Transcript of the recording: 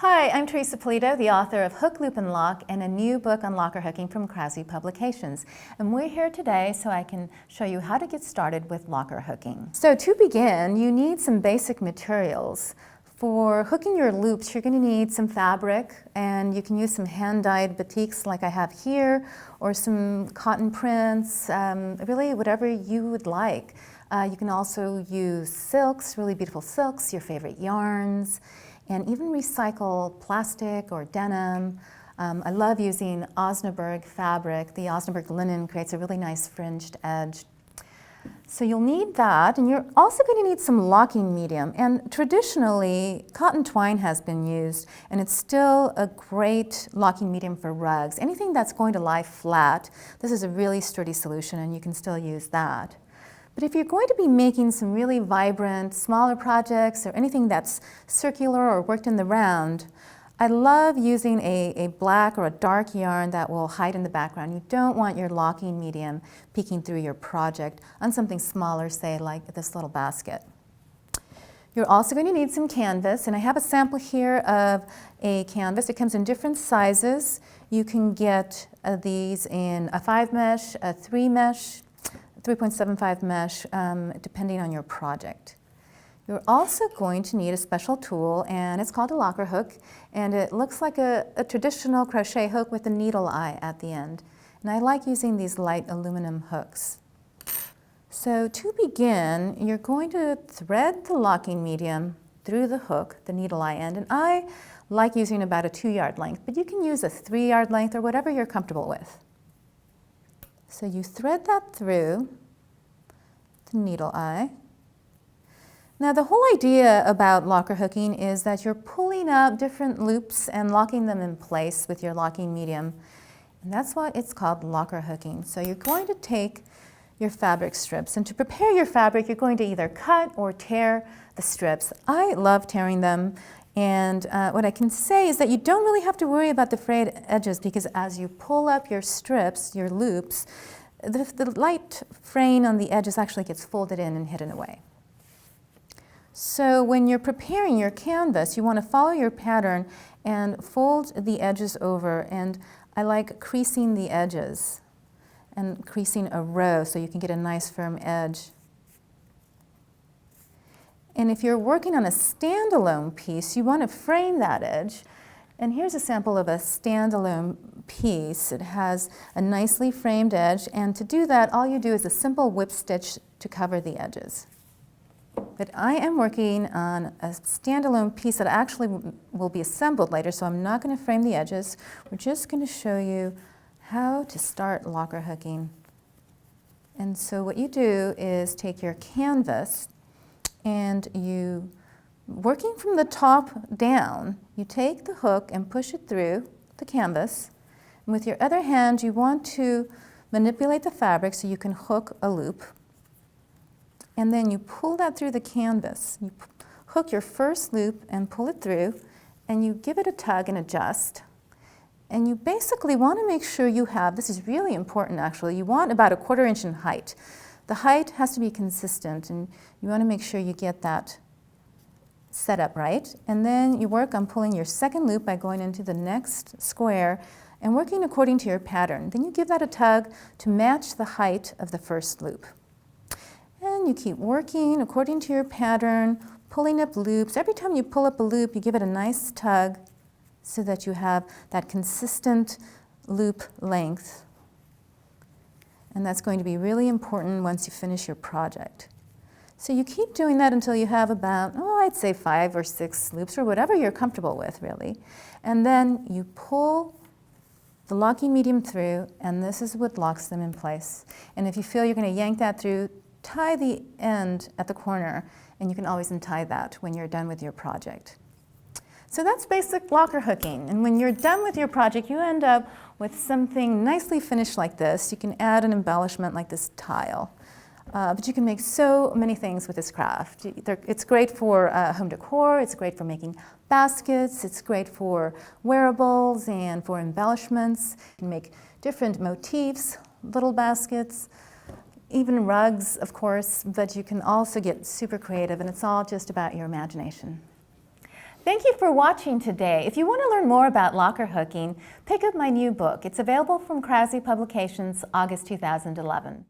Hi, I'm Theresa Pulido, the author of Hook, Loop, and Lock, and a new book on locker hooking from Krause Publications. And we're here today so I can show you how to get started with locker hooking. So to begin, you need some basic materials. For hooking your loops, you're going to need some fabric, and you can use some hand-dyed batiks like I have here, or some cotton prints, really whatever you would like. You can also use silks, really beautiful silks, your favorite yarns, and even recycle plastic or denim. I love using Osnaburg fabric. The Osnaburg linen creates a really nice fringed edge. So you'll need that, and you're also going to need some locking medium. And traditionally, cotton twine has been used, and it's still a great locking medium for rugs. Anything that's going to lie flat, this is a really sturdy solution, and you can still use that. But if you're going to be making some really vibrant, smaller projects or anything that's circular or worked in the round, I love using a black or a dark yarn that will hide in the background. You don't want your locking medium peeking through your project on something smaller, say like this little basket. You're also going to need some canvas, and I have a sample here of a canvas. It comes in different sizes. You can get these in a 5 mesh, a 3 mesh, 3.75 mesh, depending on your project. You're also going to need a special tool, and it's called a locker hook, and it looks like a traditional crochet hook with a needle eye at the end. And I like using these light aluminum hooks. So to begin, you're going to thread the locking medium through the hook, the needle eye end, and I like using about a 2-yard length, but you can use a 3-yard length or whatever you're comfortable with. So you thread that through the needle eye. Now the whole idea about locker hooking is that you're pulling up different loops and locking them in place with your locking medium. And that's why it's called locker hooking. So you're going to take your fabric strips, and to prepare your fabric, you're going to either cut or tear the strips. I love tearing them. And what I can say is that you don't really have to worry about the frayed edges, because as you pull up your strips, your loops, the light fraying on the edges actually gets folded in and hidden away. So when you're preparing your canvas, you want to follow your pattern and fold the edges over. And I like creasing the edges and creasing a row so you can get a nice firm edge. And if you're working on a standalone piece, you want to frame that edge. And here's a sample of a standalone piece. It has a nicely framed edge, and to do that, all you do is a simple whip stitch to cover the edges. But I am working on a standalone piece that actually will be assembled later, so I'm not going to frame the edges. We're just going to show you how to start locker hooking. And so what you do is take your canvas, and you, working from the top down, you take the hook and push it through the canvas. And with your other hand, you want to manipulate the fabric so you can hook a loop. And then you pull that through the canvas. You hook your first loop and pull it through, and you give it a tug and adjust. And you basically want to make sure you have, this is really important actually, you want about a 1/4 inch in height. The height has to be consistent, and you want to make sure you get that set up right. And then you work on pulling your second loop by going into the next square and working according to your pattern. Then you give that a tug to match the height of the first loop. And you keep working according to your pattern, pulling up loops. Every time you pull up a loop, you give it a nice tug so that you have that consistent loop length. And that's going to be really important once you finish your project. So you keep doing that until you have about, I'd say 5 or 6 loops, or whatever you're comfortable with, really. And then you pull the locking medium through, and this is what locks them in place. And if you feel you're going to yank that through, tie the end at the corner, and you can always untie that when you're done with your project. So that's basic locker hooking. And when you're done with your project, you end up with something nicely finished like this. You can add an embellishment like this tile. But you can make so many things with this craft. It's great for home decor, it's great for making baskets, it's great for wearables and for embellishments. You can make different motifs, little baskets, even rugs, of course, but you can also get super creative, and it's all just about your imagination. Thank you for watching today. If you want to learn more about locker hooking, pick up my new book. It's available from Krause Publications, August 2011.